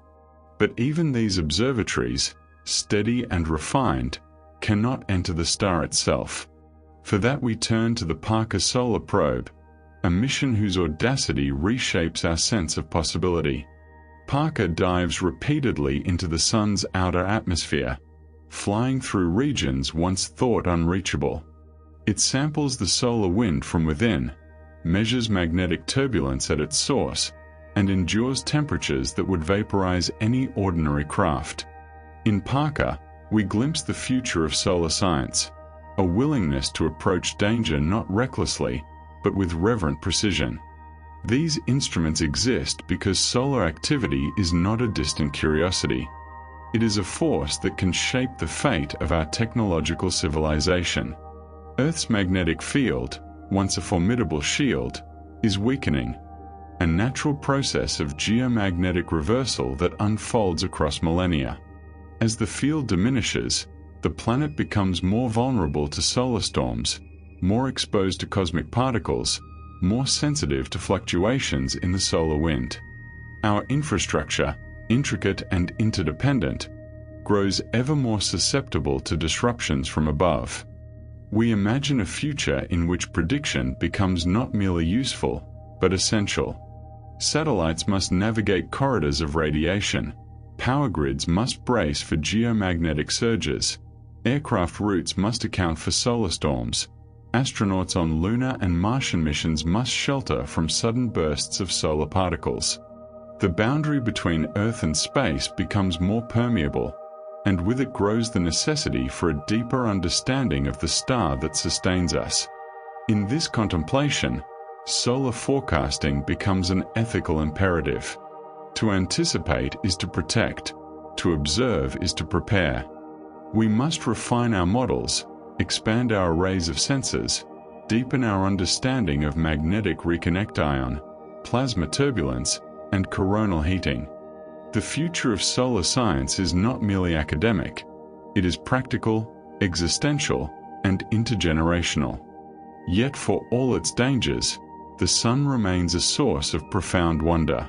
But even these observatories, steady and refined, cannot enter the star itself. For that we turn to the Parker Solar Probe, a mission whose audacity reshapes our sense of possibility. Parker dives repeatedly into the sun's outer atmosphere, flying through regions once thought unreachable. It samples the solar wind from within, measures magnetic turbulence at its source, and endures temperatures that would vaporize any ordinary craft. In Parker, we glimpse the future of solar science, a willingness to approach danger not recklessly, but with reverent precision. These instruments exist because solar activity is not a distant curiosity. It is a force that can shape the fate of our technological civilization. Earth's magnetic field, once a formidable shield, is weakening, a natural process of geomagnetic reversal that unfolds across millennia. As the field diminishes, the planet becomes more vulnerable to solar storms, more exposed to cosmic particles, more sensitive to fluctuations in the solar wind. Our infrastructure, intricate and interdependent, grows ever more susceptible to disruptions from above. We imagine a future in which prediction becomes not merely useful, but essential. Satellites must navigate corridors of radiation, power grids must brace for geomagnetic surges, aircraft routes must account for solar storms, astronauts on lunar and Martian missions must shelter from sudden bursts of solar particles. The boundary between Earth and space becomes more permeable, and with it grows the necessity for a deeper understanding of the star that sustains us. In this contemplation, solar forecasting becomes an ethical imperative. To anticipate is to protect, to observe is to prepare. We must refine our models, expand our arrays of sensors, deepen our understanding of magnetic reconnection, plasma turbulence, and coronal heating. The future of solar science is not merely academic, it is practical, existential, and intergenerational. Yet for all its dangers, the sun remains a source of profound wonder.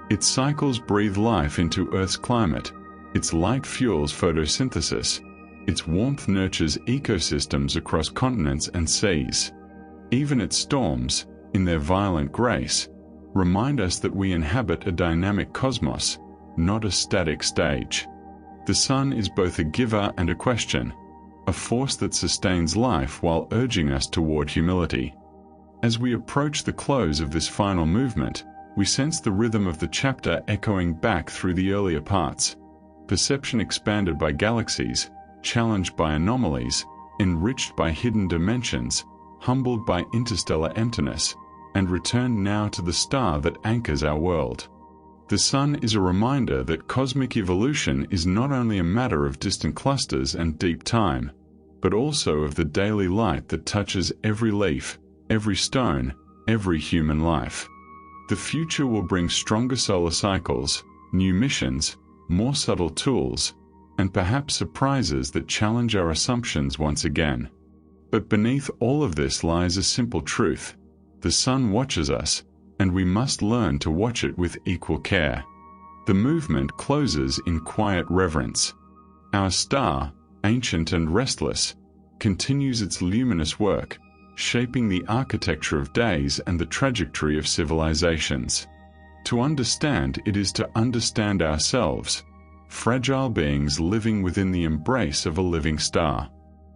Its cycles breathe life into Earth's climate, its light fuels photosynthesis, its warmth nurtures ecosystems across continents and seas. Even its storms, in their violent grace, remind us that we inhabit a dynamic cosmos, not a static stage. The sun is both a giver and a question, a force that sustains life while urging us toward humility. As we approach the close of this final movement, we sense the rhythm of the chapter echoing back through the earlier parts. Perception expanded by galaxies, challenged by anomalies, enriched by hidden dimensions, humbled by interstellar emptiness, and returned now to the star that anchors our world. The sun is a reminder that cosmic evolution is not only a matter of distant clusters and deep time, but also of the daily light that touches every leaf, every stone, every human life. The future will bring stronger solar cycles, new missions, more subtle tools, and perhaps surprises that challenge our assumptions once again. But beneath all of this lies a simple truth. The sun watches us, and we must learn to watch it with equal care. The movement closes in quiet reverence. Our star, ancient and restless, continues its luminous work, shaping the architecture of days and the trajectory of civilizations. To understand it is to understand ourselves, fragile beings living within the embrace of a living star.